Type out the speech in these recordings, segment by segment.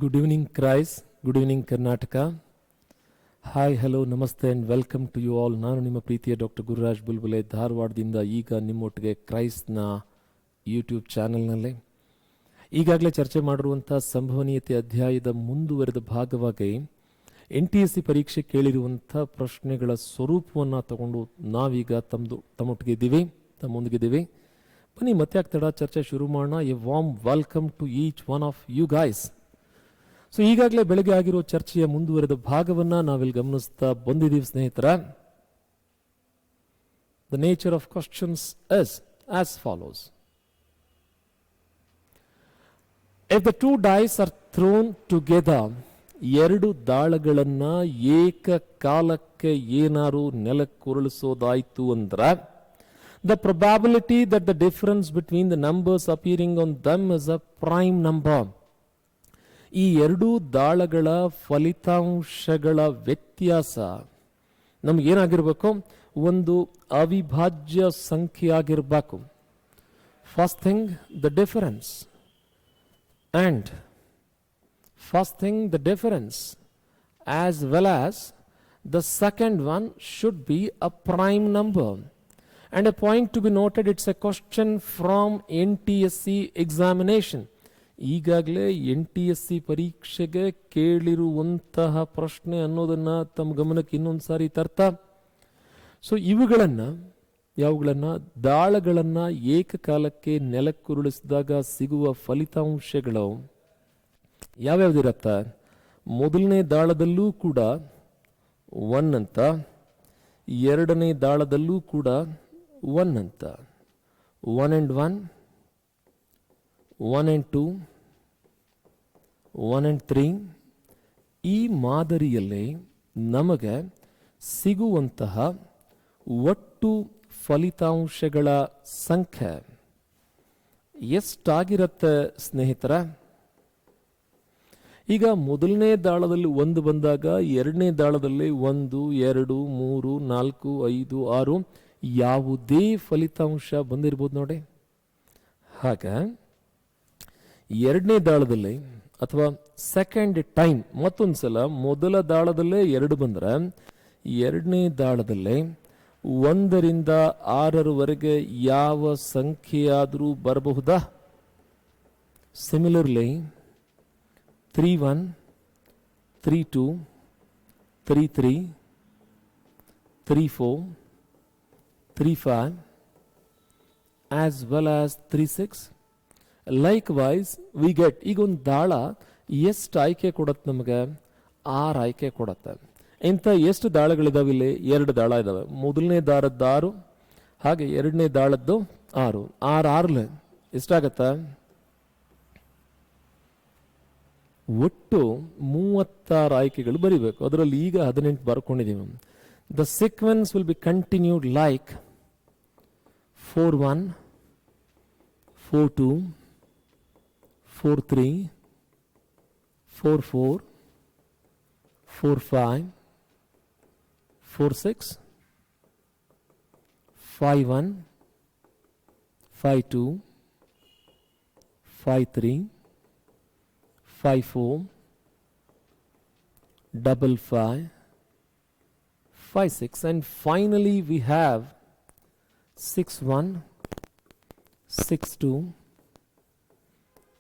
Good evening, Christ. Good evening, Karnataka. Hi hello ನಮಸ್ತೆ and welcome to you all. ನಾನು ನಿಮ್ಮ ಪ್ರೀತಿಯ doctor Gururaj Bulbule, ಧಾರವಾಡದಿಂದ ಈಗ ನಿಮ್ಮೊಟ್ಟಿಗೆ ಕ್ರೈಸ್ಟ್ನ ಯೂಟ್ಯೂಬ್ ಚಾನಲ್ನಲ್ಲಿ ಈಗಾಗಲೇ ಚರ್ಚೆ ಮಾಡಿರುವಂಥ ಸಂಭವನೀಯತೆ ಅಧ್ಯಾಯದ ಮುಂದುವರೆದ ಭಾಗವಾಗಿ NTSC ಪರೀಕ್ಷೆ ಕೇಳಿರುವಂಥ ಪ್ರಶ್ನೆಗಳ ಸ್ವರೂಪವನ್ನು ತಗೊಂಡು ನಾವೀಗ ತಮ್ಮೊಟ್ಟಿಗಿದ್ದೀವಿ, ತಮ್ಮೊಂದಿಗಿದ್ದೀವಿ. ಬನ್ನಿ ಮತ್ತೆ ಆಗ್ತಡ ಚರ್ಚೆ ಶುರು ಮಾಡೋಣ. A warm welcome to each one of you guys. So ಈಗಾಗಲೇ ಬೆಳಗ್ಗೆ ಆಗಿರೋ ಚರ್ಚೆಯ ಮುಂದುವರೆದ ಭಾಗವನ್ನು ನಾವಿಲ್ಲಿ ಗಮನಿಸ್ತಾ ಬಂದಿದ್ದೀವಿ ಸ್ನೇಹಿತರ. The nature of questions is as follows. If the two dice are thrown together, ಎರಡು ದಾಳಗಳನ್ನು ಏಕಕಾಲಕ್ಕೆ ಏನಾರು ನೆಲಕ್ಕುರುಳಿಸೋದಾಯ್ತು ಅಂದ್ರೆ, the probability that the difference between the numbers appearing on them is a prime number. ಈ ಎರಡೂ ದಾಳಗಳ ಫಲಿತಾಂಶಗಳ ವ್ಯತ್ಯಾಸ ನಮಗೇನಾಗಿರ್ಬೇಕು? ಒಂದು ಅವಿಭಾಜ್ಯ ಸಂಖ್ಯೆ ಆಗಿರಬೇಕು. First thing the difference, and first thing the difference as well as the second one should be a prime number. And a point to be noted, it's a question from NTSC examination. ಈಗಾಗಲೇ NTSC ಪರೀಕ್ಷೆಗೆ ಕೇಳಿರುವಂತಹ ಪ್ರಶ್ನೆ ಅನ್ನೋದನ್ನು ತಮ್ಮ ಗಮನಕ್ಕೆ ಇನ್ನೊಂದು ಸಾರಿ ತರ್ತಾ, so ಯಾವುಗಳನ್ನು ದಾಳಗಳನ್ನು ಏಕಕಾಲಕ್ಕೆ ನೆಲಕ್ಕುರುಳಿಸಿದಾಗ ಸಿಗುವ ಫಲಿತಾಂಶಗಳು ಯಾವ್ಯಾವ್ದಿರತ್ತ? ಮೊದಲನೇ ದಾಳದಲ್ಲೂ ಕೂಡ 1 ಅಂತ, ಎರಡನೇ ದಾಳದಲ್ಲೂ ಕೂಡ 1 ಅಂತ, 1 and 1, 1 and 2, 1 and 3. ಈ ಮಾದರಿಯಲ್ಲಿ ನಮಗೆ ಸಿಗುವಂತಹ ಒಟ್ಟು ಫಲಿತಾಂಶಗಳ ಸಂಖ್ಯೆ ಎಷ್ಟಾಗಿರುತ್ತೆ ಸ್ನೇಹಿತರ? ಈಗ ಮೊದಲನೇ ದಾಳದಲ್ಲಿ 1 ಬಂದಾಗ ಎರಡನೇ ದಾಳದಲ್ಲಿ 1, 2, 3, 4, 5, 6 ಯಾವುದೇ ಫಲಿತಾಂಶ ಬಂದಿರ್ಬೋದು ನೋಡಿ. ಹಾಗ ಎರಡನೇ ದಾಳದಲ್ಲಿ ಅಥವಾ ಸೆಕೆಂಡ್ ಟೈಮ್ ಮತ್ತೊಂದ್ಸಲ ಮೊದಲ ದಾಳದಲ್ಲೇ 2 ಬಂದರೆ ಎರಡನೇ ದಾಳದಲ್ಲೇ 1 ರಿಂದ 6 ಯಾವ ಸಂಖ್ಯೆಯಾದರೂ ಬರಬಹುದಾ? Similarly 3-1, 3-2, 3-3, 3-4, 3-5, as well as 3-6. Likewise, we get, ಈಗ ಒಂದು ದಾಳ ಎಷ್ಟು ಆಯ್ಕೆ ಕೊಡುತ್ತೆ ನಮಗೆ? 6 ಆಯ್ಕೆ ಕೊಡುತ್ತೆ. ಇಂಥ ಎಷ್ಟು ದಾಳಗಳಿದಾವೆ ಇಲ್ಲಿ? 2 ದಾಳ ಇದಾವೆ. ಮೊದಲನೇ ದಾಳದ್ದು 6, ಹಾಗೆ ಎರಡನೇ ದಾಳದ್ದು 6. 6 ಎಷ್ಟಾಗತ್ತೆ? ಒಟ್ಟು 36 ಆಯ್ಕೆಗಳು ಬರೀಬೇಕು. ಅದರಲ್ಲಿ ಈಗ 18 ಬರ್ಕೊಂಡಿದ್ದೀವಿ. The sequence will be continued like 4-1, 4-2, 4-3, 4-4, 4-5, 4-6, 5-1, 5-2, 5-3, 5-4, 5-5, 5-6, and finally we have 6-1, 6-2,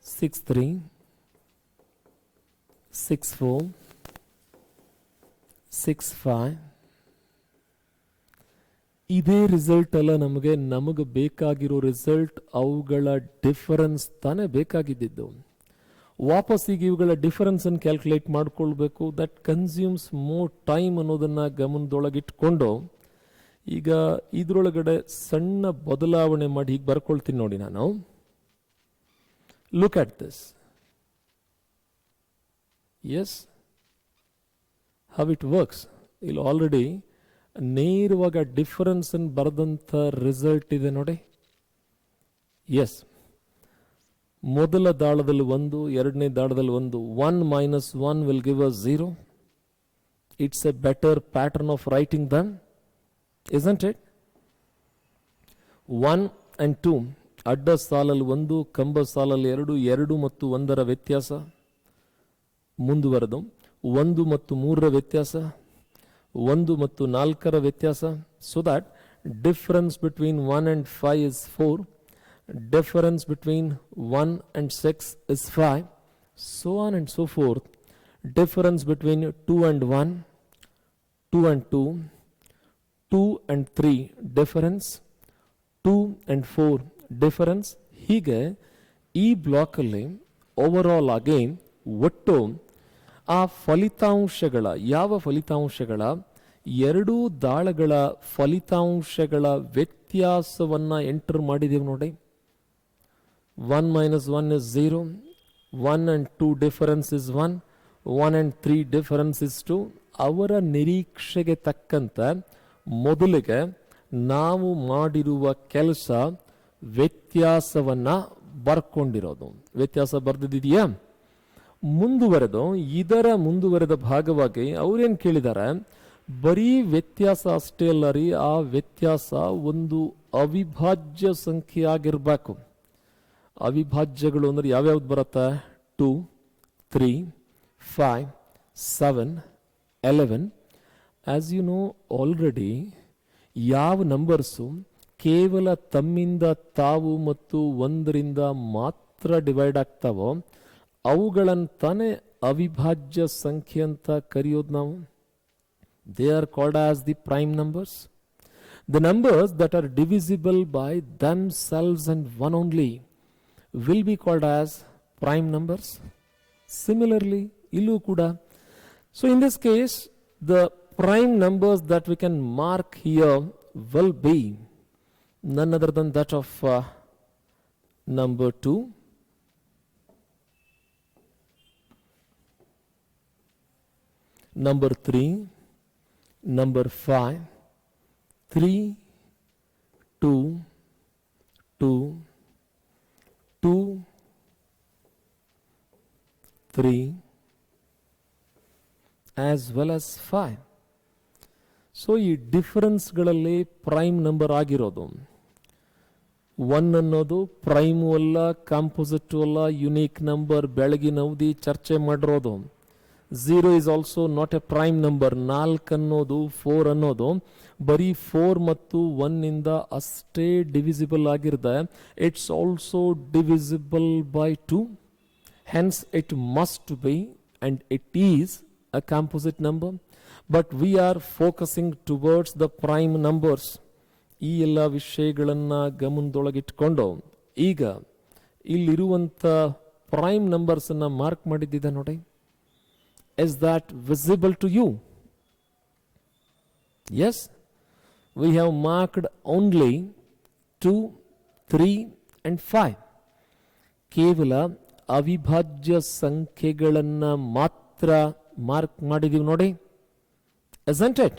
6-3, 6-4, 6-5. ಇದೇ ರಿಸಲ್ಟ್ ಅಲ್ಲ ನಮಗೆ ಬೇಕಾಗಿರೋ ರಿಸಲ್ಟ್. ಅವುಗಳ ಡಿಫರೆನ್ಸ್ ತಾನೇ ಬೇಕಾಗಿದ್ದು. ವಾಪಸ್ ಈಗ ಇವುಗಳ ಡಿಫರೆನ್ಸ್ ಅನ್ನು ಕ್ಯಾಲ್ಕುಲೇಟ್ ಮಾಡ್ಕೊಳ್ಬೇಕು. ದಟ್ ಕನ್ಸ್ಯೂಮ್ಸ್ ಮೋರ್ ಟೈಮ್ ಅನ್ನೋದನ್ನು ಗಮನದೊಳಗಿಟ್ಕೊಂಡು ಈಗ ಇದರೊಳಗಡೆ ಸಣ್ಣ ಬದಲಾವಣೆ ಮಾಡಿ ಹೀಗೆ ಬರ್ಕೊಳ್ತೀನಿ ನೋಡಿ ನಾನು. Look at this. Yes, how it works. ಇಲ್ಲಿ ಆಲ್ರೆಡಿ ನೇರವಾಗಿ ಡಿಫರೆನ್ಸ್ ಅನ್ನು ಬರೆದಂಥ ರಿಸಲ್ಟ್ ಇದೆ ನೋಡಿ. ಎಸ್, ಮೊದಲ ದಾಳದಲ್ಲಿ 1, ಎರಡನೇ ದಾಳದಲ್ಲಿ 1. 1 minus 1 will give us 0. It's a better pattern of writing them, isn't it? 1 and 2 ಅಡ್ಡ ಸಾಲಲ್ಲಿ 1, ಕಂಬ ಸಾಲಲ್ಲಿ 2, 2 ಮತ್ತು 1 ವ್ಯತ್ಯಾಸ. ಮುಂದುವರೆದು 1 ಮತ್ತು 3ರ ವ್ಯತ್ಯಾಸ, 1 ಮತ್ತು 4ರ ವ್ಯತ್ಯಾಸ. So that difference between 1 and 5 is 4, difference between 1 and 6 is 5, so on and so forth. Difference between 2 and 1, 2 and 2, 2 and 3 difference, 2 and 4 difference. ಹೀಗೆ ಈ ಬ್ಲಾಕಲ್ಲಿ ಓವರಾಲ್ ಆಗಿ ಒಟ್ಟು ಆ ಫಲಿತಾಂಶಗಳ ಎರಡೂ ದಾಳಗಳ ಫಲಿತಾಂಶಗಳ ವ್ಯತ್ಯಾಸವನ್ನು ಎಂಟರ್ ಮಾಡಿದ್ದೀವಿ ನೋಡಿ. 1 minus 1 is 0, 1 and 2 difference is 1, 1 and 3 difference is 2. ಅವರ ನಿರೀಕ್ಷೆಗೆ ತಕ್ಕಂತೆ ಮೊದಲಿಗೆ ನಾವು ಮಾಡಿರುವ ಕೆಲಸ ವ್ಯತ್ಯಾಸವನ್ನು ಬರ್ಕೊಂಡಿರೋದು. ವ್ಯತ್ಯಾಸ ಬರ್ದಿದೆಯಾ? ಮುಂದುವರೆದ ಭಾಗವಾಗಿ ಅವ್ರೇನು ಕೇಳಿದ್ದಾರೆ, ಬರೀ ವ್ಯತ್ಯಾಸ ಅಷ್ಟೇ ಅಲ್ಲ ರೀ, ಆ ವ್ಯತ್ಯಾಸ ಒಂದು ಅವಿಭಾಜ್ಯ ಸಂಖ್ಯೆ ಆಗಿರಬೇಕು. ಅವಿಭಾಜ್ಯಗಳು ಅಂದ್ರೆ ಯಾವ್ಯಾವ್ದು ಬರುತ್ತೆ? 2, 3, 5, 7, 11. ಆಸ್ ಯು ನೋ ಆಲ್ರೆಡಿ ಯಾವ ನಂಬರ್ಸು ಕೇವಲ ತಮ್ಮಿಂದ ತಾವು ಮತ್ತು 1ರಿಂದ ಮಾತ್ರ ಡಿವೈಡ್ ಆಗ್ತಾವೋ ಅವುಗಳನ್ನು ತಾನೇ ಅವಿಭಾಜ್ಯ ಸಂಖ್ಯೆ ಅಂತ ಕರೆಯೋದು ನಾವು. They are called as the prime numbers. The numbers that are divisible by themselves and one only will be called as prime numbers. Similarly, illu kuda. So in this case, the prime numbers that we can mark here will be none other than that of number 2, number 3, number 5, 3, 2, 2, 2, 3, as well as 5. So ಈ ಡಿಫರೆನ್ಸ್ಗಳಲ್ಲಿ prime number ಆಗಿರೋದು 1 ಅನ್ನೋದು Prime ಅಲ್ಲ, ಕಾಂಪೋಸಿಟು ಅಲ್ಲ, unique number, ಬೆಳಗಿನ ಅವಧಿ ಚರ್ಚೆ ಮಾಡಿರೋದು. 0 is also not a prime number. 4 ಅನ್ನೋದು 4 ಅನ್ನೋದು ಬರೀ 4 ಮತ್ತು 1 ಇಂದ ಅಷ್ಟೇ ಡಿವಿಸಿಬಲ್ ಆಗಿರುತ್ತೆ. It's also divisible by 2. Hence it must be and it is a composite number. But we are focusing towards the prime numbers. ಈ ಎಲ್ಲ ವಿಷಯಗಳನ್ನು ಗಮನದೊಳಗಿಟ್ಕೊಂಡು ಈಗ ಇಲ್ಲಿರುವಂಥ ಪ್ರೈಮ್ ನಂಬರ್ಸನ್ನು ಮಾರ್ಕ್ ಮಾಡಿದ್ದಿದೆ ನೋಡಿ. Is that visible to you? Yes, we have marked only 2, 3 and 5. ಕೇವಲ ಅವಿಭಾಜ್ಯ ಸಂಖ್ಯೆಗಳನ್ನು ಮಾತ್ರ ಮಾರ್ಕ್ ಮಾಡಿದೀವಿ ನೋಡಿ. Isn't it?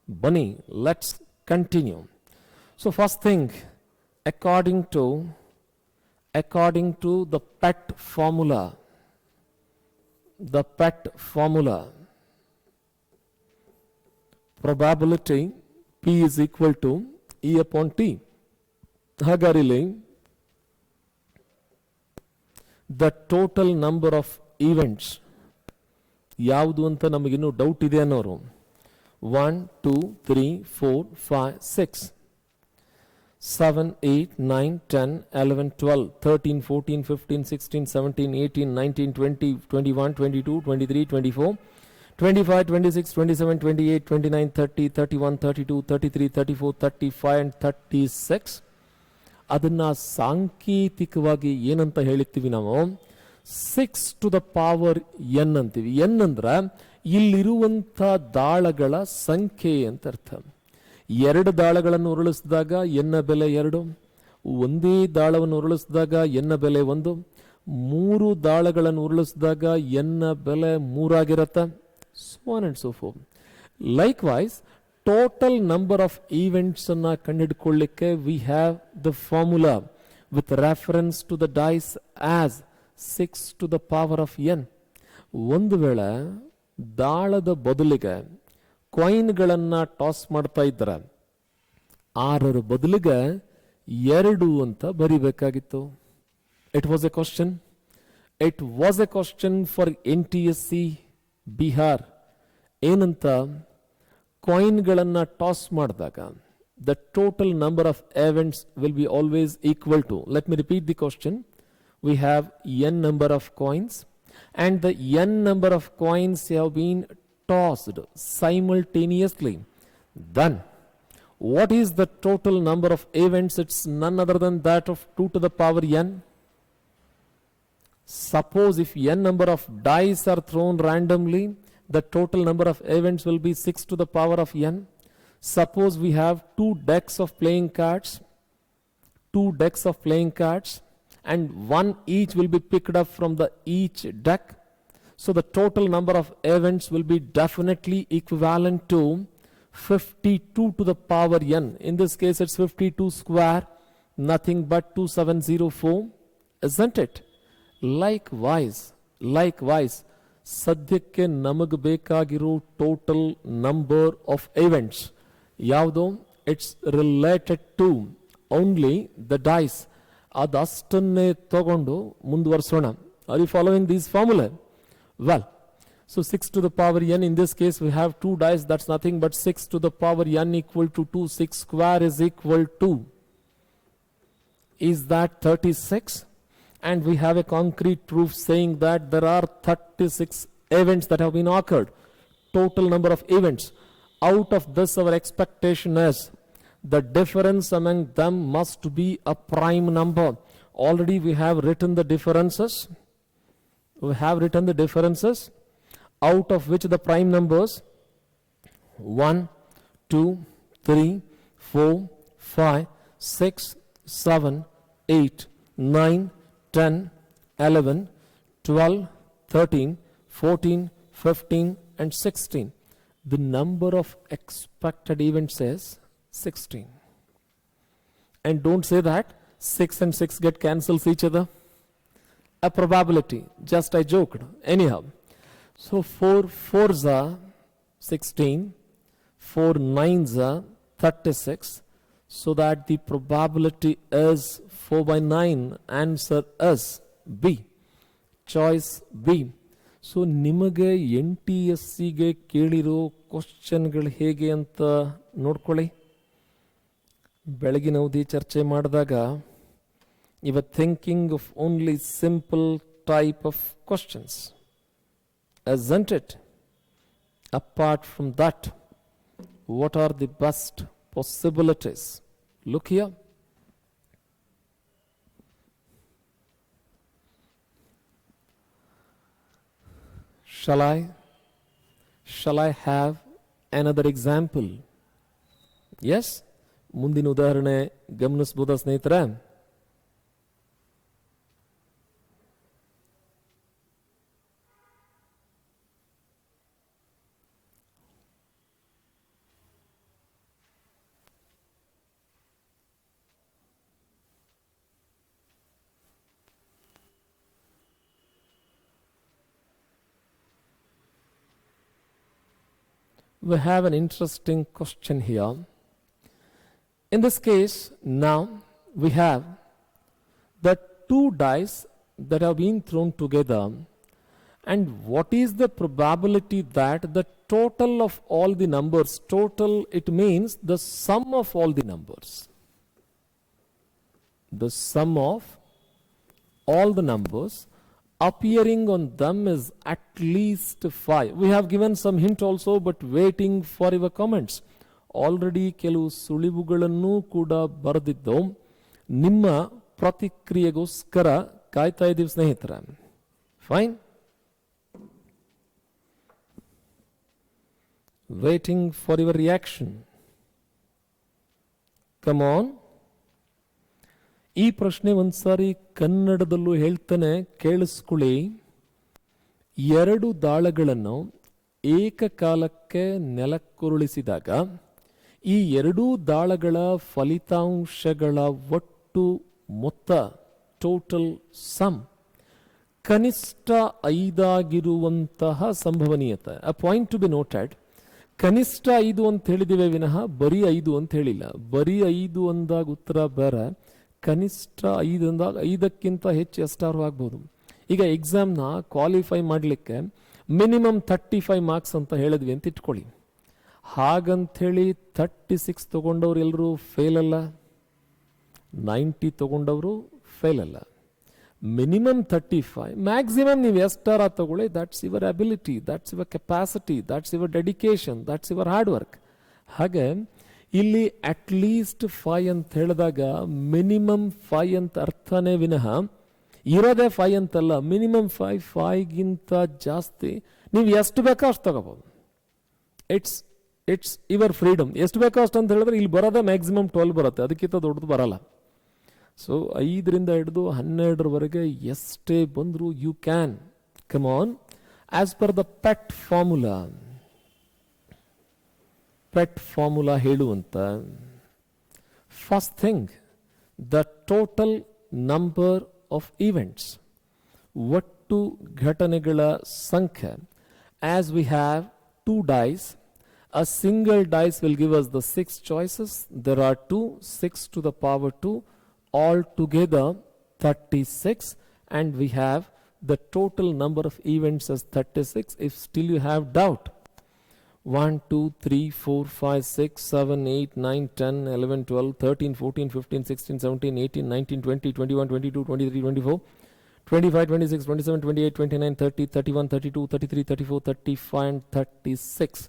ಬನ್ನಿ, let's continue. So first thing, according to the PET formula, probability P is equal to E upon T. ಹಾಗಾರಿಲಿ the total number of events ಯಾವುದು ಅಂತ ನಮಗಿನ್ನೂ doubt ಇದೆ ಅನ್ನೋರು 1, 2, 3, 4, 5, 6, 7, 8, 9, 10, 11, 12, 13, 14, 15, 16, 17, 18, 19, 20, 21, 22, 23, 24, 25, 26, 27, 28, 29, 30, 31, 32, 33, 34, 35 and 36. ಅದನ್ನ ಸಾಂಕೇತಿಕವಾಗಿ ಏನಂತ ಹೇಳ್ತೀವಿ ನಾವು? 6 to the power n ಅಂತೀವಿ. n ಅಂದ್ರೆ ಇಲ್ಲಿರುವಂಥ ದಾಳಗಳ ಸಂಖ್ಯೆ ಅಂತ ಅರ್ಥ. 2 ದಾಳಗಳನ್ನು ಉರುಳಿಸಿದಾಗ ಎನ್ನ ಬೆಲೆ 2, ಒಂದೇ ದಾಳವನ್ನು ಉರುಳಿಸಿದಾಗ ಎನ್ನ ಬೆಲೆ 1, 3 ದಾಳಗಳನ್ನು ಉರುಳಿಸಿದಾಗ ಎನ್ನ ಬೆಲೆ 3 ಆಗಿರತ್ತೆ. So on and so forth. Likewise, total number of events ಅನ್ನ ಕಂಡುಹಿಡ್ಕೊಳ್ಳಿಕ್ಕೆ we have the formula with reference to the dice as 6 to the power of n. ಒಂದು ವೇಳೆ ದಾಳದ ಬದಲಿಗೆ ಕಾಯಿನ್ಗಳನ್ನು ಟಾಸ್ ಮಾಡ್ತಾ ಇದ್ದಾರೆ, 6 ಬದಲಿಗೆ 2 ಅಂತ ಬರಿಬೇಕಾಗಿತ್ತು. It was a question. It was a question for NTSC Bihar. ಏನಂತ, ಕಾಯಿನ್ಗಳನ್ನು ಟಾಸ್ ಮಾಡಿದಾಗ the total number of events will be always equal to, let me repeat the question, we have n number of coins and the n number of coins have been tossed simultaneously. Then what is the total number of events? It's none other than that of 2 to the power n. Suppose if n number of dice are thrown randomly, the total number of events will be 6 to the power of n. Suppose we have 2 decks of playing cards, and one each will be picked up from the each deck. So the total number of events will be definitely equivalent to 52 to the power n. In this case it's 52 square, nothing but 2704, isn't it? Likewise, ಸದ್ಯಕ್ಕೆ ನಮಗೆ ಬೇಕಾಗಿರೋ total number of events ಯಾವುದು? It's related to only the dice. ಅದಷ್ಟನ್ನೇ ತಗೊಂಡು ಮುಂದುವರಿಸೋಣ. Are you following these formula? Well, so 6 to the power n, in this case we have 2 dice, that's nothing but 6 to the power n equal to 2. 6 square is equal to, is that 36? And we have a concrete proof saying that there are 36 events that have been occurred. Total number of events. Out of this, our expectation is the difference among them must be a prime number. Already we have written the differences. Out of which the prime numbers 1, 2, 3, 4, 5, 6, 7, 8, 9, 10, 11, 12, 13, 14, 15 and 16. The number of expected events is 16. And don't say that 6 and 6 get cancels each other. A probability, just I joked. Anyhow, so 4 4s are 16, 4 9s are 36, so that the probability is 4 by 9. Answer is B. Choice B. So ನಿಮಗೆ NTSCಗೆ ಕೇಳಿರೋ ಕ್ವಶನ್ಗಳು ಹೇಗೆ ಅಂತ ನೋಡ್ಕೊಳ್ಳಿ. ಬೆಳಗಿನ ಅವಧಿ ಚರ್ಚೆ ಮಾಡಿದಾಗ you were thinking of only simple type of questions, isn't it? Apart from that, what are the best possibilities? Look here. Shall I have another example? Yes? ಮುಂದಿನ ಉದಾಹರಣೆ ಗಮನಿಸಬಹುದಾ ಸ್ನೇಹಿತರೆ? We have an interesting question here. In this case, now we have the 2 dice that have been thrown together, and what is the probability that the total of all the numbers, total it means the sum of all the numbers, the sum of all the numbers appearing on them is at least 5. We have given some hint also, but waiting for your comments. Already ಕೆಲವು ಸುಳಿವುಗಳನ್ನು ಕೂಡ ಬರೆದಿದ್ದು, ನಿಮ್ಮ ಪ್ರತಿಕ್ರಿಯೆಗೋಸ್ಕರ ಕಾಯ್ತಾ ಇದ್ದೀವಿ ಸ್ನೇಹಿತರೆ. Fine, waiting for your reaction. Come on. ಈ ಪ್ರಶ್ನೆ ಒಂದ್ಸಾರಿ ಕನ್ನಡದಲ್ಲೂ ಹೇಳ್ತಾನೆ, ಕೇಳಿಸ್ಕೊಳ್ಳಿ. 2 ದಾಳಗಳನ್ನು ಏಕಕಾಲಕ್ಕೆ ನೆಲಕ್ಕುರುಳಿಸಿದಾಗ ಈ 2 ದಾಳಗಳ ಫಲಿತಾಂಶಗಳ ಒಟ್ಟು ಮೊತ್ತ, ಟೋಟಲ್ ಸಮ್, ಕನಿಷ್ಠ 5 ಆಗಿರುವಂತಹ ಸಂಭವನೀಯತೆ. A point to be noted. ಕನಿಷ್ಠ 5 ಅಂತ ಹೇಳಿದಿವೆ ವಿನಃ ಬರೀ 5 ಅಂತ ಹೇಳಿಲ್ಲ. ಬರೀ 5 ಅಂದಾಗ ಉತ್ತರ ಬೇರೆ, ಕನಿಷ್ಠ 5 ಅಂದಾಗ 5ಕ್ಕಿಂತ ಹೆಚ್ಚು ಎಷ್ಟಾರು ಆಗ್ಬೋದು. ಈಗ ಎಕ್ಸಾಮ್ನ ಕ್ವಾಲಿಫೈ ಮಾಡಲಿಕ್ಕೆ ಮಿನಿಮಮ್ 35 ಮಾರ್ಕ್ಸ್ ಅಂತ ಹೇಳಿದ್ವಿ ಅಂತ ಇಟ್ಕೊಳ್ಳಿ. ಹಾಗಂಥೇಳಿ 36 ತೊಗೊಂಡವ್ರು ಎಲ್ಲರೂ ಫೇಲ್ ಅಲ್ಲ, 90 ತೊಗೊಂಡವರು ಫೇಲ್ ಅಲ್ಲ. ಮಿನಿಮಮ್ 35, ಮ್ಯಾಕ್ಸಿಮಮ್ ನೀವು ಎಷ್ಟಾರ ತಗೊಳ್ಳಿ, that's your ability, that's your capacity, that's your dedication, that's your hard work. ಹಾಗೆ ಇಲ್ಲಿ ಅಟ್ಲೀಸ್ಟ್ 5 ಅಂತ ಹೇಳಿದಾಗ ಮಿನಿಮಮ್ 5 ಅಂತ ಅರ್ಥನೇ ವಿನಃ ಇರೋದೇ 5 ಅಂತಲ್ಲ. ಮಿನಿಮಮ್ 5ಗಿಂತ ಜಾಸ್ತಿ ನೀವು ಎಷ್ಟು ಬೇಕೋ ಅಷ್ಟು ತಗೋಬೋದು. It's your freedom. ಎಷ್ಟು ಬೇಕೋ ಅಷ್ಟು ಅಂತ ಹೇಳಿದ್ರೆ ಇಲ್ಲಿ ಬರೋದೇ ಮ್ಯಾಕ್ಸಿಮಮ್ 12 ಬರುತ್ತೆ, ಅದಕ್ಕಿಂತ ದೊಡ್ಡದು ಬರಲ್ಲ. ಸೊ 5ರಿಂದ ಹಿಡಿದು 12ರವರೆಗೆ ಎಷ್ಟೇ ಬಂದರೂ you can come on as per the pet formula ಹೇಳುವಂತ first thing the total number of events, ಒಟ್ಟು ಘಟನೆಗಳ ಸಂಖ್ಯೆ. As we have 2 dice, a single dice will give us the 6 choices. There are 2, 6 to the power 2, all together 36, and we have the total number of events as 36. If still you have doubt, 1 2 3 4 5 6 7 8 9 10 11 12 13 14 15 16 17 18 19 20 21 22 23 24 25 26 27 28 29 30 31 32 33 34 35 and 36.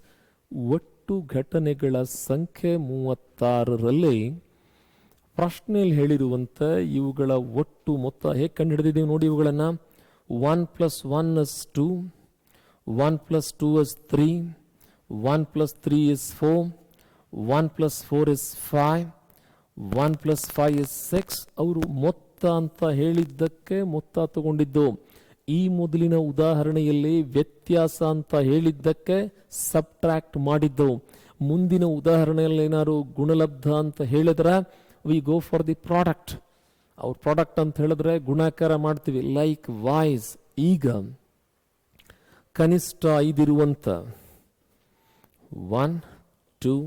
ಒಟ್ಟು ಘಟನೆಗಳ ಸಂಖ್ಯೆ 36ರಲ್ಲಿ ಪ್ರಶ್ನೆಯಲ್ಲಿ ಹೇಳಿರುವಂಥ ಇವುಗಳ ಒಟ್ಟು ಮೊತ್ತ ಹೇಗೆ ಕಂಡು ಹಿಡಿದಿದ್ದೀವಿ ನೋಡಿ. ಇವುಗಳನ್ನು 1 + 1 is 2, 1 + 2 is 3, 1 + 3 is 4, 1 + 4 is 5, 1 + 5 is 6. ಅವರು ಮೊತ್ತ ಅಂತ ಹೇಳಿದ್ದಕ್ಕೆ ಮೊತ್ತ ತಗೊಂಡಿದ್ದು. ಈ ಮೊದಲಿನ ಉದಾಹರಣೆಯಲ್ಲಿ ವ್ಯತ್ಯಾಸ ಅಂತ ಹೇಳಿದ್ದಕ್ಕೆ ಸಬ್ಟ್ರಾಕ್ಟ್ ಮಾಡಿದ್ದು. ಮುಂದಿನ ಉದಾಹರಣೆಯಲ್ಲಿ ಏನಾದ್ರು ಗುಣಲಬ್ಧ ಅಂತ ಹೇಳಿದ್ರೆ we go for the product. ಅವ್ರ ಪ್ರಾಡಕ್ಟ್ ಅಂತ ಹೇಳಿದ್ರೆ ಗುಣಾಕಾರ ಮಾಡ್ತೀವಿ, ಲೈಕ್ ವೈಸ್. ಈಗ ಕನಿಷ್ಠ 5 ಇರುವಂತ 1 2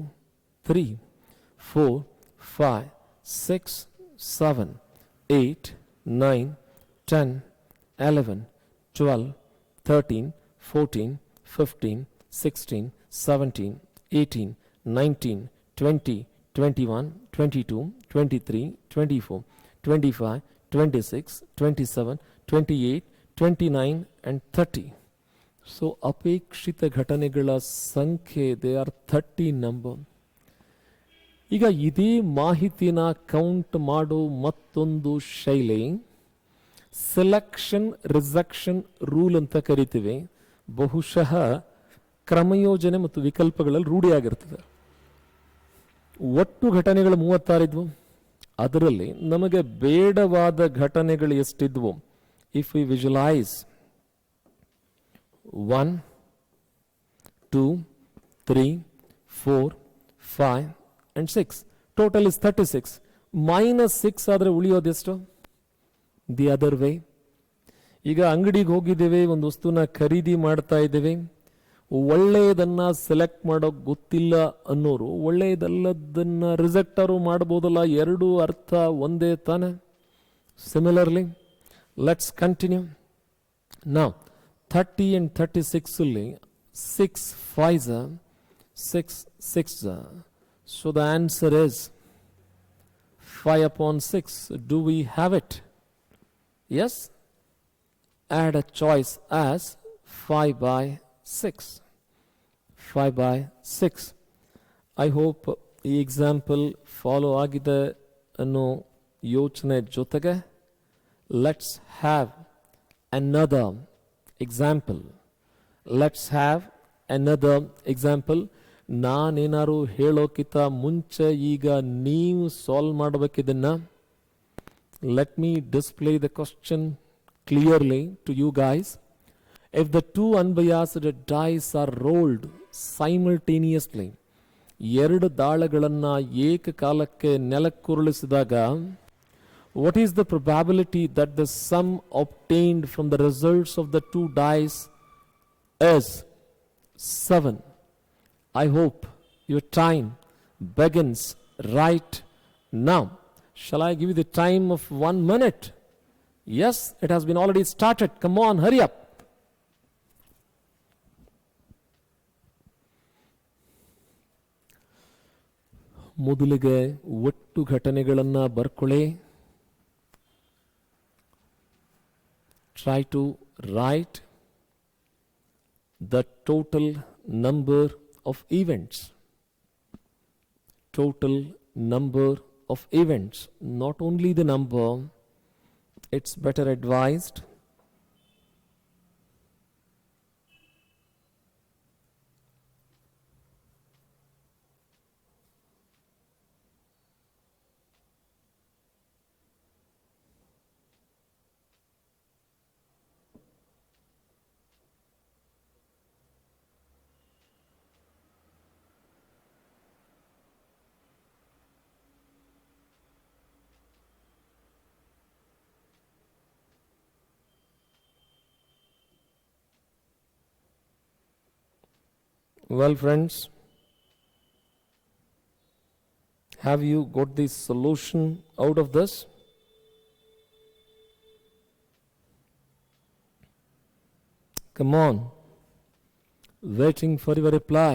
3 4 5 6 7 8 9 10 11 12 13 14 15 16 17 18 19 20 21 22 23 24 25 26 27 28 29 and 30. ಸೊ ಅಪೇಕ್ಷಿತ ಘಟನೆಗಳ ಸಂಖ್ಯೆ ದೇ ಆರ್ 30 ನಂಬರ್. ಈಗ ಇದೇ ಮಾಹಿತಿನ ಕೌಂಟ್ ಮಾಡೋ ಮತ್ತೊಂದು ಶೈಲಿ ಸೆಲೆಕ್ಷನ್ ರಿಜೆಕ್ಷನ್ ರೂಲ್ ಅಂತ ಕರಿತೀವಿ. ಬಹುಶಃ ಕ್ರಮಯೋಜನೆ ಮತ್ತು ವಿಕಲ್ಪಗಳಲ್ಲಿ ರೂಢಿಯಾಗಿರ್ತದೆ. ಒಟ್ಟು ಘಟನೆಗಳು 36 ಇದ್ವು, ಅದರಲ್ಲಿ ನಮಗೆ ಬೇಡವಾದ ಘಟನೆಗಳು ಎಷ್ಟಿದ್ವು? If we visualise 1 2 3 4 5 and 6, total is 36. -6 ಆದರೆ ಉಳಿಯೋದೆಷ್ಟು? The other way. ಈಗ ಅಂಗಡಿಗೆ ಹೋಗಿದ್ದೇವೆ, ಒಂದು ವಸ್ತುನ ಖರೀದಿ ಮಾಡ್ತಾ ಇದ್ದೇವೆ, ಒಳ್ಳೆಯದನ್ನ ಸೆಲೆಕ್ಟ್ ಮಾಡೋಕೆ ಗೊತ್ತಿಲ್ಲ ಅನ್ನೋರು ಒಳ್ಳೆಯದಲ್ಲದನ್ನ ರಿಜೆಕ್ಟರು ಮಾಡ್ಬೋದಲ್ಲ. ಎರಡೂ ಅರ್ಥ ಒಂದೇ ತಾನೆ. Similarly let's continue. Now 30 and 36 ಅಲ್ಲಿ 6 5s 6 6s. So the answer is 5/6. Do we have it? Yes. Add a choice as 5/6. 5/6. I hope ಈ ಎಕ್ಸಾಂಪಲ್ ಫಾಲೋ ಆಗಿದೆ ಅನ್ನೋ ಯೋಚನೆ ಜೊತೆಗೆ let's have another example. Let's have another example. ನಾನೇನಾರು ಹೇಳೋಕ್ಕಿಂತ ಮುಂಚೆ ಈಗ ನೀವು solve ಮಾಡಬೇಕಿದನ್ನ. Let me display the question clearly to you guys. If the two unbiased dice are rolled simultaneously, ಎರಡು ದಾಳಗಳನ್ನು ಏಕಕಾಲಕ್ಕೆ ನೆಲಕ್ಕುರುಳಿಸಿದಾಗ what is the probability that the sum obtained from the results of the two dice is 7? I hope your time begins right now. Shall I give you the time of 1 minute Yes, it has been already started. Come on, hurry up. ಮೊದಲಿಗೆ ಒಟ್ಟು ಘಟನೆಗಳನ್ನು ಬರ್ಕೊಳ್ಳಿ. Try to write the total number of events. Total number of events. Not only the number, it's better advised. Well, friends, have you got the solution out of this? Come on, waiting for your reply.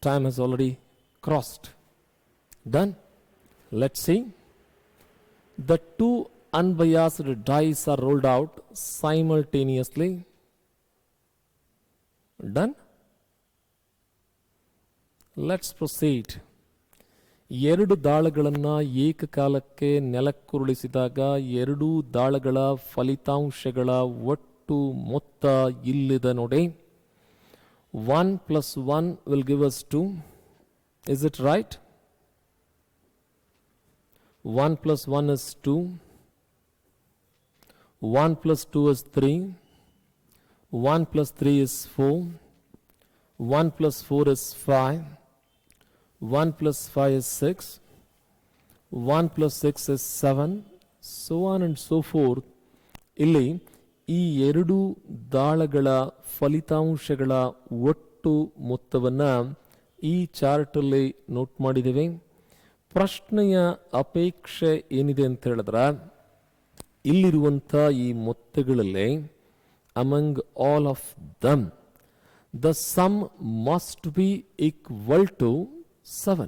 Time has already crossed. Done? Let's see. The two unbiased dice are rolled out simultaneously. Done? Let's proceed. ಎರಡು ದಾಳಗಳನ್ನು ಏಕಕಾಲಕ್ಕೆ ನೆಲಕ್ಕುರುಳಿಸಿದಾಗ ಎರಡೂ ದಾಳಗಳ ಫಲಿತಾಂಶಗಳ ಒಟ್ಟು ಮೊತ್ತ ಇಲ್ಲಿದೆ ನೋಡಿ. 1 plus 1 will give us 2. Is it right? 1 plus 1 is 2. 1 plus 2 is 3. 1 plus 3 is 4. 1 plus 4 is 5. 1 plus 5 is 6. 1 plus 6 is 7. So on and so forth. ಇಲ್ಲಿ ಈ ಎರಡು ದಾಳಗಳ ಫಲಿತಾಂಶಗಳ ಒಟ್ಟು ಮೊತ್ತವನ್ನು ಈ ಚಾರ್ಟಲ್ಲಿ ನೋಟ್ ಮಾಡಿದ್ದೇವೆ. ಪ್ರಶ್ನೆಯ ಅಪೇಕ್ಷೆ ಏನಿದೆ ಅಂತ ಹೇಳಿದ್ರೆ, ಇಲ್ಲಿರುವಂಥ ಈ ಮೊತ್ತಗಳಲ್ಲಿ among all of them the sum must be equal to 7.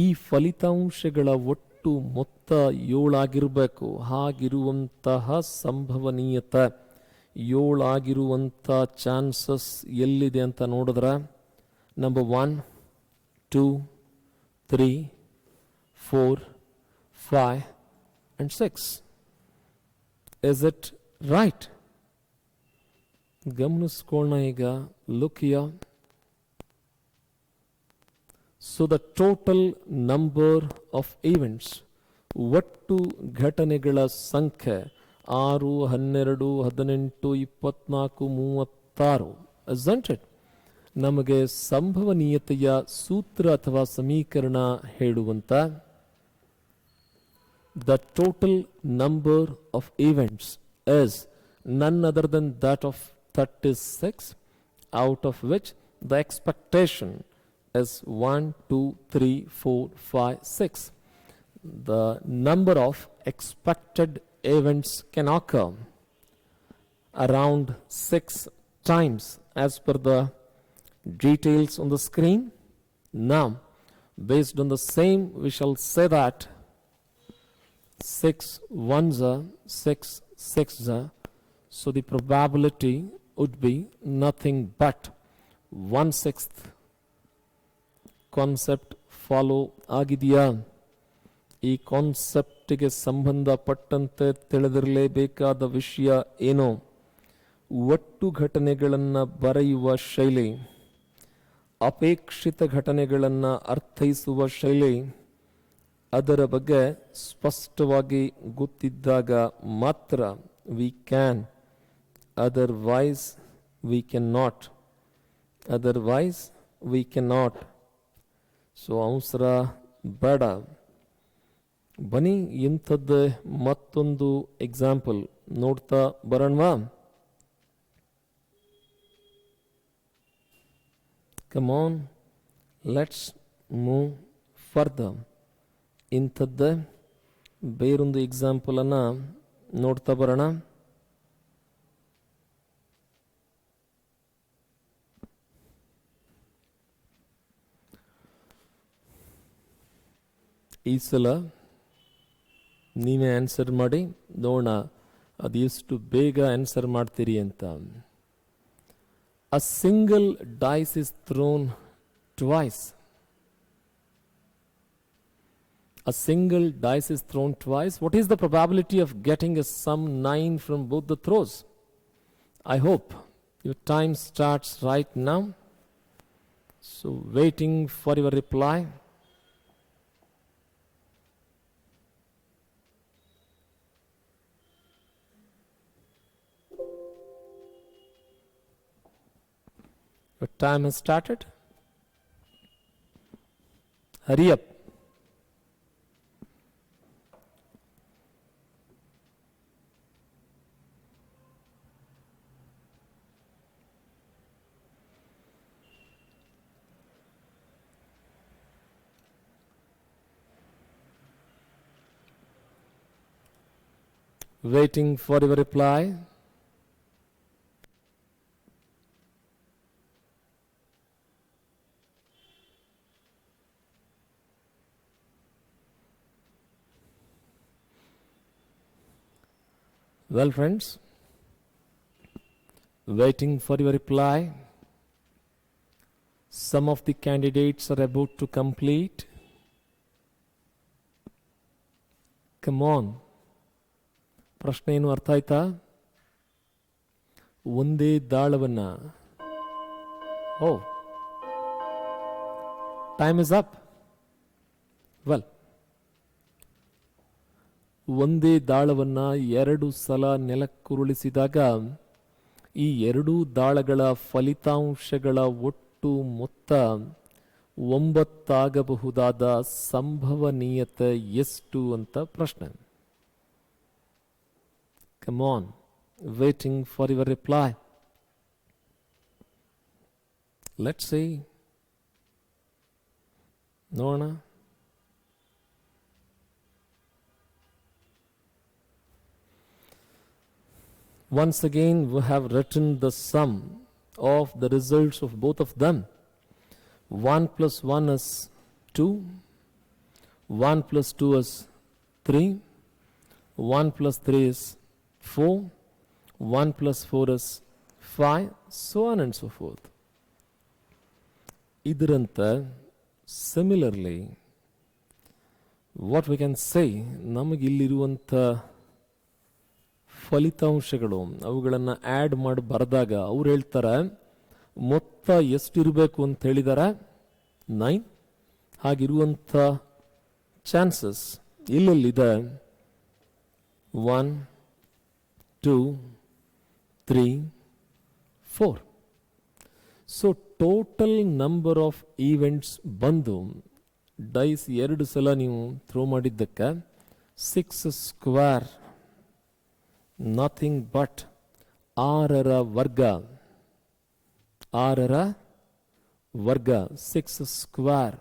ಈ ಫಲಿತಾಂಶಗಳ ಒಟ್ಟು ಮೊತ್ತ 7 ಆಗಿರಬೇಕು. ಹಾಗಿರುವಂತಹ ಸಂಭವನೀಯತೆ 7 ಆಗಿರುವಂಥ ಚಾನ್ಸಸ್ ಎಲ್ಲಿದೆ ಅಂತ ನೋಡಿದ್ರೆ, number 1, 2, 3, 4, 5 and 6. Is it right? ಗಮನಿಸ್ಕೊಳ್ಳೋಣ ಈಗ. Look here. So the total number of events, ಒಟ್ಟು ಘಟನೆಗಳ ಸಂಖ್ಯೆ 6, 12, 18, 24, 36. Isn't it? ನಮಗೆ ಸಂಭವನೀಯತೆಯ ಸೂತ್ರ ಅಥವಾ ಸಮೀಕರಣ ಹೇಳುವಂತ the total number of events is none other than that of 36, out of which the expectation is 1, 2, 3, 4, 5, 6. The number of expected events can occur around 6 times as per the details on the screen. Now, based on the same, we shall say that 6 ones are 6 sixes are, so the probability would be nothing but 1/6. Concept follow ಆಗಿದೆಯಾ? ಈ ಕಾನ್ಸೆಪ್ಟ್ಗೆ ಸಂಬಂಧಪಟ್ಟಂತೆ ತಿಳಿದಿರಲೇಬೇಕಾದ ವಿಷಯ ಏನು? ಒಟ್ಟು ಘಟನೆಗಳನ್ನು ಬರೆಯುವ ಶೈಲಿ, ಅಪೇಕ್ಷಿತ ಘಟನೆಗಳನ್ನು ಅರ್ಥೈಸುವ ಶೈಲಿ, ಅದರ ಬಗ್ಗೆ ಸ್ಪಷ್ಟವಾಗಿ ಗೊತ್ತಿದ್ದಾಗ ಮಾತ್ರ we can, otherwise we can not. Otherwise we can not. So ಅವಸರ ಬೇಡ. ಬನ್ನಿ ಇಂಥದ್ದೇ ಮತ್ತೊಂದು ಎಕ್ಸಾಂಪಲ್ ನೋಡ್ತಾ ಬರೋಣವಾ? Come on, let's move further. ಇಂಥದ್ದೇ ಬೇರೊಂದು ಎಕ್ಸಾಂಪಲನ್ನು ನೋಡ್ತಾ ಬರೋಣ. ಈ ಸಲ ನೀವೇ ಆನ್ಸರ್ ಮಾಡಿ ನೋಡೋಣ ಅದು ಎಷ್ಟು ಬೇಗ ಆನ್ಸರ್ ಮಾಡ್ತೀರಿ ಅಂತ. A single dice is thrown twice. A single dice is thrown twice. What is the probability of getting a sum 9 from both the throws? I hope your time starts right now. So waiting for your reply. Your time has started. Hurry up. Waiting for your reply. Well, friends, waiting for your reply. Some of the candidates are about to complete. Come on. ಪ್ರಶ್ನೆ ಏನು ಅರ್ಥ ಆಯ್ತಾ? ಒಂದೇ ದಾಳವನ್ನ time is up. Well, ಒಂದೇ ದಾಳವನ್ನ 2 ಸಲ ನೆಲಕ್ಕುರುಳಿಸಿದಾಗ ಈ 2 ದಾಳಗಳ ಫಲಿತಾಂಶಗಳ ಒಟ್ಟು ಮೊತ್ತ 9 ಆಗಬಹುದಾದ ಸಂಭವನೀಯತೆ ಎಷ್ಟು ಅಂತ ಪ್ರಶ್ನೆ. Come on, waiting for your reply. Let's see. ನೋಡೋಣ. Once again, we have written the sum of the results of both of them. 1 plus 1 is 2. 1 plus 2 is 3. 1 plus 3 is 4, 1 plus 4 is 5, so on and so forth. ಇದರಂತೆ similarly what we can say, ನಮಗಿಲ್ಲಿರುವಂಥ ಫಲಿತಾಂಶಗಳು ಅವುಗಳನ್ನು add ಮಾಡಿ ಬರೆದಾಗ ಅವ್ರು ಹೇಳ್ತಾರೆ ಮೊತ್ತ ಎಷ್ಟಿರಬೇಕು ಅಂತ ಹೇಳಿದ್ದಾರೆ 9. ಹಾಗಿರುವಂಥ ಚಾನ್ಸಸ್ ಇಲ್ಲೆಲ್ಲಿದೆ 1, 2, 3, 4. So total number of events ಬಂದು ಡೈಸ್ 2 ಸಲ ನೀವು ಥ್ರೋ ಮಾಡಿದ್ದಕ್ಕೆ 6 ಸ್ಕ್ವೇರ್, ನಥಿಂಗ್ ಬಟ್ 6ರ ವರ್ಗ. 6ರ ವರ್ಗ 6 ಸ್ಕ್ವೇರ್.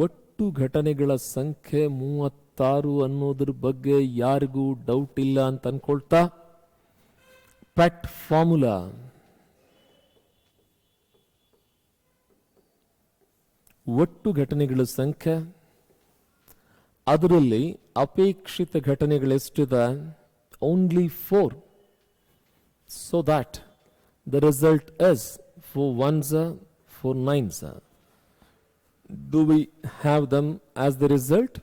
ಒಟ್ಟು ಘಟನೆಗಳ ಸಂಖ್ಯೆ 36 ಅನ್ನೋದ್ರ ಬಗ್ಗೆ ಯಾರಿಗೂ ಡೌಟ್ ಇಲ್ಲ ಅಂತ ಅನ್ಕೊಳ್ತಾ ಪೆಟ್ ಫಾರ್ಮುಲಾ ಒಟ್ಟು ಘಟನೆಗಳ ಸಂಖ್ಯೆ, ಅದರಲ್ಲಿ ಅಪೇಕ್ಷಿತ ಘಟನೆಗಳೆಷ್ಟಿದೆ only 4. So that the result is 4 1s 4 9s. Do we have them as the result?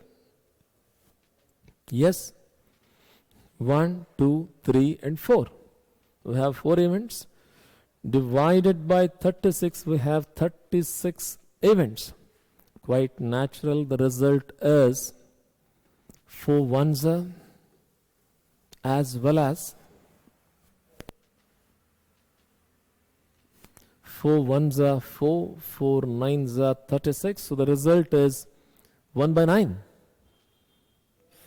Yes. 1, 2, 3 and 4. We have 4 events. Divided by 36, we have 36 events. Quite natural. The result is 4 1s as well as 4 1s are 4, 4 9s are 36. So the result is 1 by 9.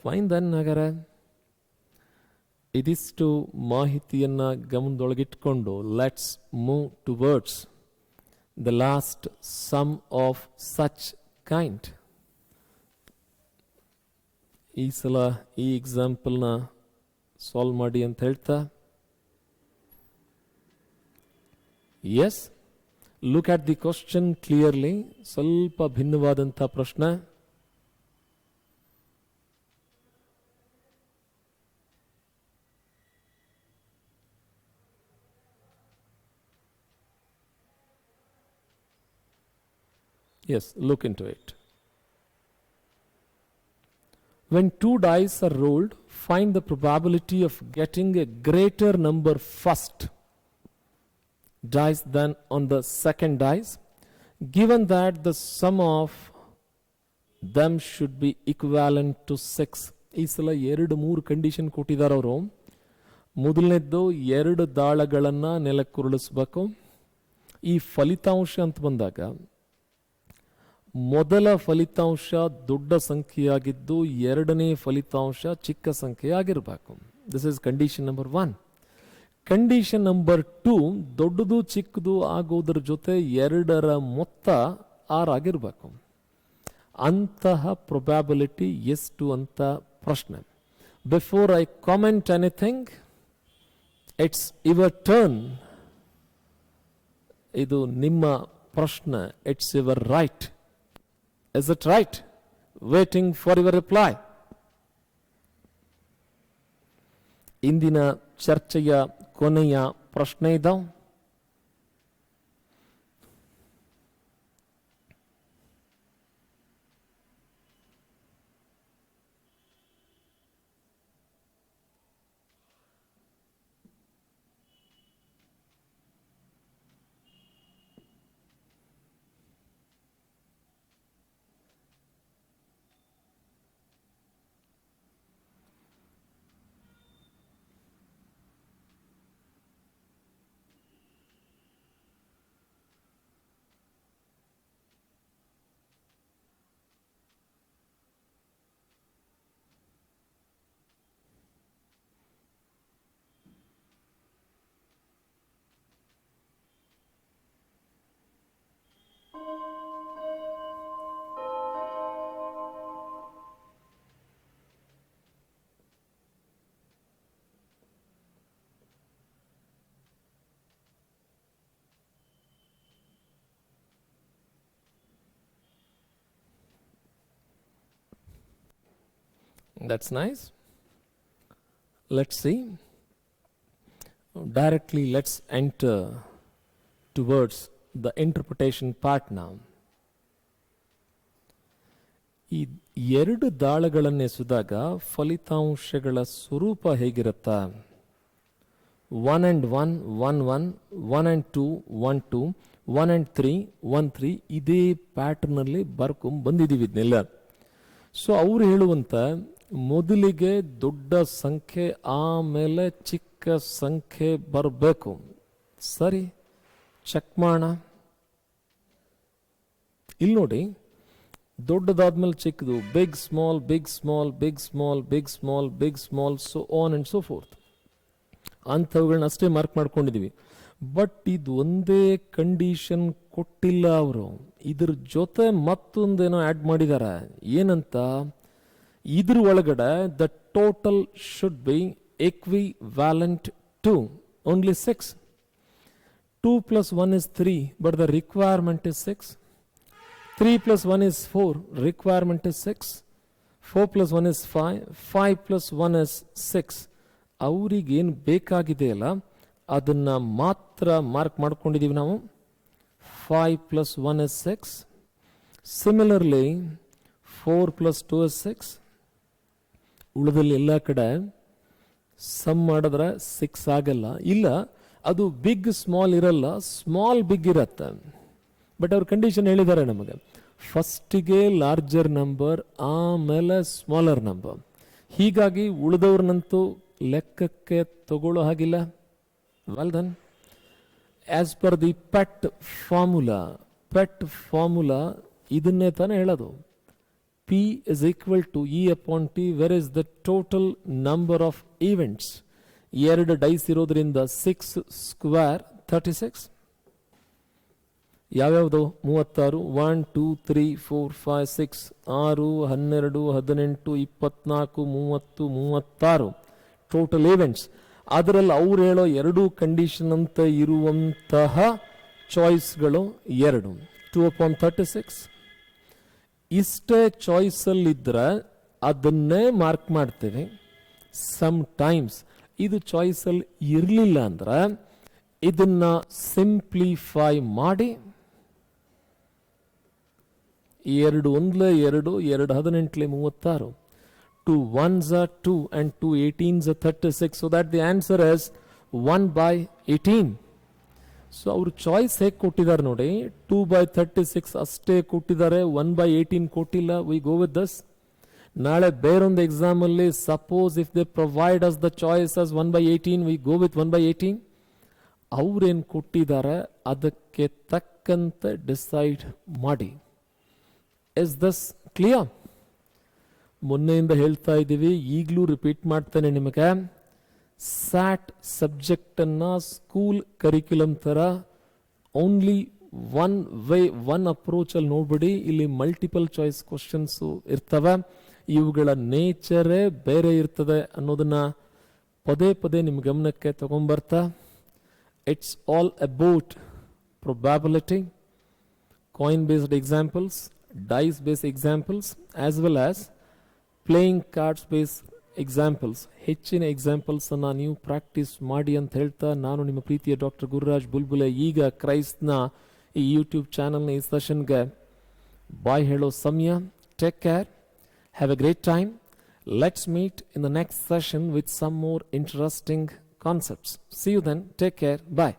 Fine then, Nagara. ಇದಿಷ್ಟು ಮಾಹಿತಿಯನ್ನು ಗಮನದೊಳಗಿಟ್ಕೊಂಡು let's move towards the last sum of such kind. ಈ ಸಲ ಈ ಎಕ್ಸಾಂಪಲ್ನ solve ಮಾಡಿ ಅಂತ ಹೇಳ್ತಾ, yes, look at the question clearly. ಸ್ವಲ್ಪ ಭಿನ್ನವಾದಂಥ ಪ್ರಶ್ನೆ. Yes, look into it. When two dice are rolled, find the probability of getting a greater number first dice than on the second dice, given that the sum of them should be equivalent to 6. ಈ ಸಲ 2-3 condition ಕೊಟ್ಟಿದ್ದಾರೆ ಅವರು. ಮೊದಲನೇದ್ದು 2 ದಾಳಗಳನ್ನು ನೆಲಕ್ಕುರುಳಿಸ್ಬೇಕು. ಈ ಫಲಿತಾಂಶ ಅಂತ ಬಂದಾಗ ಮೊದಲ ಫಲಿತಾಂಶ ದೊಡ್ಡ ಸಂಖ್ಯೆಯಾಗಿದ್ದು ಎರಡನೇ ಫಲಿತಾಂಶ ಚಿಕ್ಕ ಸಂಖ್ಯೆಯಾಗಿರಬೇಕು. This is condition number 1. Condition number 2, ದೊಡ್ಡದು ಚಿಕ್ಕದು ಆಗೋದ್ರ ಜೊತೆ 2ರ ಮೊತ್ತ 6 ಆಗಿರಬೇಕು. ಅಂತಹ ಪ್ರೊಬ್ಯಾಬಿಲಿಟಿ ಎಷ್ಟು ಅಂತ ಪ್ರಶ್ನೆ. Before I comment anything, it's your turn. ಇದು ನಿಮ್ಮ ಪ್ರಶ್ನೆ. It's your right. Is it right? Waiting for your reply. ಇಂದಿನ ಚರ್ಚೆಯ ಕೊನೆಯ ಪ್ರಶ್ನೆ ಇದು. That's nice. Let's see. Directly let's enter towards the interpretation part now. ಈ 2 ದಾಳಗಳನ್ನು ಎಸೆದಾಗ ಫಲಿತಾಂಶಗಳ ಸ್ವರೂಪ ಹೇಗಿರುತ್ತಾ? 1 and 1, 1 1, 1 and 2, 1 2, 1 and 3, 1 3. ಇದೇ ಪ್ಯಾಟರ್ನಲ್ಲಿ ಬರ್ಕೊಂಡ್ ಬಂದಿದ್ದೀವಿ ಇದನ್ನೆಲ್ಲ. ಸೊ ಅವ್ರು ಹೇಳುವಂತ ಮೊದಲಿಗೆ ದೊಡ್ಡ ಸಂಖ್ಯೆ ಆಮೇಲೆ ಚಿಕ್ಕ ಸಂಖ್ಯೆ ಬರಬೇಕು. ಸರಿ, ಚೆಕ್ ಮಾಡೋಣ. ಇಲ್ಲಿ ನೋಡಿ, ದೊಡ್ಡದಾದ್ಮೇಲೆ ಚಿಕ್ಕದು, big small big small big small big small big small, so on and so forth. ಅಂಥವುಗಳನ್ನ ಅಷ್ಟೇ ಮಾರ್ಕ್ ಮಾಡ್ಕೊಂಡಿದ್ದೀವಿ. ಬಟ್ ಇದು ಒಂದೇ ಕಂಡೀಷನ್ ಕೊಟ್ಟಿಲ್ಲ ಅವರು. ಇದ್ರ ಜೊತೆ ಮತ್ತೊಂದೇನೋ ಆ್ಯಡ್ ಮಾಡಿದ್ದಾರೆ. ಏನಂತ? ಇದ್ರ ಒಳಗಡೆ the total should be equivalent to only 6. 2 plus 1 is 3, but the requirement is 6. 3 plus 1 is 4, requirement is 6. 4 plus 1 is 5, 5 plus 1 is 6. ಅವ್ರಿಗೇನು ಬೇಕಾಗಿದೆಯಲ್ಲ ಅದನ್ನ ಮಾತ್ರ ಮಾರ್ಕ್ ಮಾಡ್ಕೊಂಡಿದ್ದೀವಿ ನಾವು. 5 plus 1 is 6. Similarly, 4 plus 2 is 6. ಉಳಿದಲ್ಲಿ ಎಲ್ಲ ಕಡೆ ಸಮ್ ಮಾಡಿದ್ರೆ 6 ಆಗಲ್ಲ. ಇಲ್ಲ, ಅದು ಬಿಗ್ ಸ್ಮಾಲ್ ಇರಲ್ಲ, ಸ್ಮಾಲ್ ಬಿಗ್ ಇರತ್ತೆ. ಬಟ್ ಅವ್ರ ಕಂಡೀಷನ್ ಹೇಳಿದ್ದಾರೆ ನಮಗೆ, ಫಸ್ಟಿಗೆ ಲಾರ್ಜರ್ ನಂಬರ್ ಆಮೇಲೆ ಸ್ಮಾಲರ್ ನಂಬರ್. ಹೀಗಾಗಿ ಉಳಿದವ್ರನ್ನಂತೂ ಲೆಕ್ಕಕ್ಕೆ ತಗೊಳ್ಳೋ ಹಾಗಿಲ್ಲ. Well then, as per the pet formula ಇದನ್ನೇ ತಾನೇ ಹೇಳೋದು. P is equal to E upon T, where is the total number of events? 2 dies ಇರೋದ್ರಿಂದ 6 ಸ್ಕ್ವೇರ್ 36. ಯಾವ್ಯಾವುದು 36? 1 2 3 4 5 6 6 12 18 24 30 36 ಟೋಟಲ್ ಈವೆಂಟ್ಸ್. ಅದರಲ್ಲಿ ಅವ್ರು ಹೇಳೋ 2 ಕಂಡೀಷನ್ ಅಂತ ಇರುವಂತಹ ಚಾಯ್ಸ್ಗಳು 2. 2/36. ಇಷ್ಟೇ ಚಾಯ್ಸಲ್ಲಿದ್ದರೆ ಅದನ್ನೇ ಮಾರ್ಕ್ ಮಾಡ್ತೇವೆ. ಸಮ್ ಟೈಮ್ಸ್ ಇದು ಚಾಯ್ಸಲ್ಲಿ ಇರಲಿಲ್ಲ ಅಂದ್ರೆ ಇದನ್ನ ಸಿಂಪ್ಲಿಫೈ ಮಾಡಿ 2 1 2 2 18 36 2 1s are 2 and 2 18s are 36, so that the answer is 1/18. ಸೊ ಅವರು ಚಾಯ್ಸ್ ಹೇಗೆ ಕೊಟ್ಟಿದ್ದಾರೆ ನೋಡಿ, 2/36 ಅಷ್ಟೇ ಕೊಟ್ಟಿದ್ದಾರೆ, 1/18 ಕೊಟ್ಟಿಲ್ಲ. We go with thus. ನಾಳೆ ಬೇರೊಂದು ಎಕ್ಸಾಮಲ್ಲಿ suppose if they provide us the choice as 1/18, we go with 1/18. ಅವ್ರೇನು ಕೊಟ್ಟಿದ್ದಾರೆ ಅದಕ್ಕೆ ತಕ್ಕಂತೆ ಡಿಸೈಡ್ ಮಾಡಿ. Is this clear? ಮೊನ್ನೆಯಿಂದ ಹೇಳ್ತಾ ಇದ್ದೀವಿ, ಈಗಲೂ ರಿಪೀಟ್ ಮಾಡ್ತೇನೆ ನಿಮಗೆ. ಸ್ಯಾಟ್ ಸಬ್ಜೆಕ್ಟನ್ನು ಸ್ಕೂಲ್ ಕರಿಕ್ಯುಲಮ್ ಥರ ಓನ್ಲಿ ಒನ್ ವೇ, ಒನ್ ಅಪ್ರೋಚಲ್ಲಿ ನೋಡ್ಬಿಡಿ. ಇಲ್ಲಿ ಮಲ್ಟಿಪಲ್ ಚಾಯ್ಸ್ ಕ್ವಶನ್ಸು ಇರ್ತವೆ, ಇವುಗಳ ನೇಚರೇ ಬೇರೆ ಇರ್ತದೆ ಅನ್ನೋದನ್ನ ಪದೇ ಪದೇ ನಿಮ್ಮ ಗಮನಕ್ಕೆ ತಗೊಂಬರ್ತಾ, it's all about probability, coin based examples, dice based examples, as well as playing cards based examples. ಹೆಚ್ಚಿನ ಎಕ್ಸಾಂಪಲ್ಸ್ ಅನ್ನ ನೀವು ಪ್ರಾಕ್ಟೀಸ್ ಮಾಡಿ ಅಂತ ಹೇಳ್ತಾ, ನಾನು ನಿಮ್ಮ ಪ್ರೀತಿಯ ಡಾಕ್ಟರ್ ಗುರುರಾಜ್ ಬುಲ್ಬುಲೆ ಈಗ ಕ್ರೈಸ್ಟ್ನ ಈ ಯೂಟ್ಯೂಬ್ ಚಾನಲ್ನ ಈ ಸೆಷನ್ಗೆ ಬಾಯ್ ಹೇಳೋ ಸಮಯ. Take care, have a great time. Let's meet in the next session with some more interesting concepts. See you then. Take care. Bye.